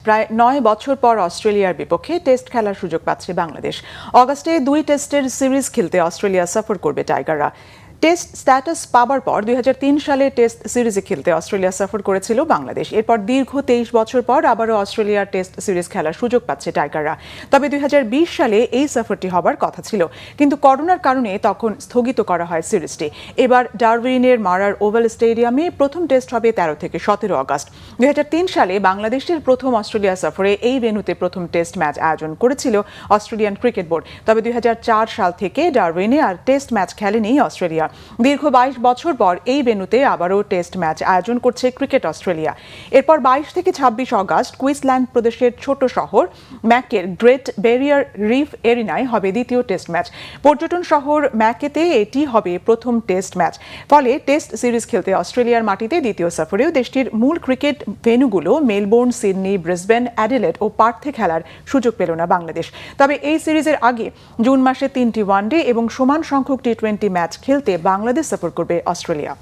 প্রায় 9 বছর পর অস্ট্রেলিয়ার বিপক্ষে টেস্ট খেলার সুযোগ পাচ্ছে বাংলাদেশ। অগাস্টে 2 টেস্টের সিরিজ খেলতে অস্ট্রেলিয়া সফর করবে টাইগাররা। টেস্ট স্ট্যাটাস পাবার পর 2003 সালে টেস্ট সিরিজে খেলতে অস্ট্রেলিয়া সফর করেছিল বাংলাদেশ। এরপর দীর্ঘ 23 বছর পর আবারও অস্ট্রেলিয়ার টেস্ট সিরিজ খেলার সুযোগ পাচ্ছে টাইগাররা। তবে 2020 সালে এই সফরটি হবার কথা ছিল, কিন্তু করোনার কারণে তখন স্থগিত করা হয় সিরিজটি। এবার ডারউইনের মারার ওভাল স্টেডিয়ামে প্রথম টেস্ট হবে 13 থেকে 17 আগস্ট। 2003 সালে বাংলাদেশের প্রথম অস্ট্রেলিয়া সফরে এই ভেন্যুতে প্রথম টেস্ট ম্যাচ আয়োজন করেছিল অস্ট্রেলিয়ান ক্রিকেট বোর্ড। তবে 2004 সাল থেকে ডারউইনে আর টেস্ট ম্যাচ খেলেনি অস্ট্রেলিয়া। দীর্ঘ 22 বছর পর এই ভেন্যুতে আবারও টেস্ট ম্যাচ আয়োজন করছে ক্রিকেট অস্ট্রেলিয়া। এরপর 22 থেকে 26 আগস্ট কুইন্সল্যান্ড প্রদেশের ছোট শহর ম্যাকের গ্রেট ব্যারিয়ার রিফ এরিনায় হবে দ্বিতীয় টেস্ট ম্যাচ। পর্যটন শহর ম্যাকেতে এটি হবে প্রথম টেস্ট ম্যাচ। ফলে টেস্ট সিরিজ খেলতে অস্ট্রেলিয়ার মাটিতে দ্বিতীয় সফরেও দেশটির মূল ক্রিকেট ভেন্যুগুলো মেলবোর্ন, সিডনি, ব্রিসবেন, অ্যাডিলেড ও পার্থে খেলার সুযোগ পেল না বাংলাদেশ। তবে এই সিরিজের আগে জুন মাসে 3টি ওয়ানডে এবং সমান সংখ্যক টি-20 ম্যাচ খেলতে বাংলাদেশ সফর করবে অস্ট্রেলিয়া।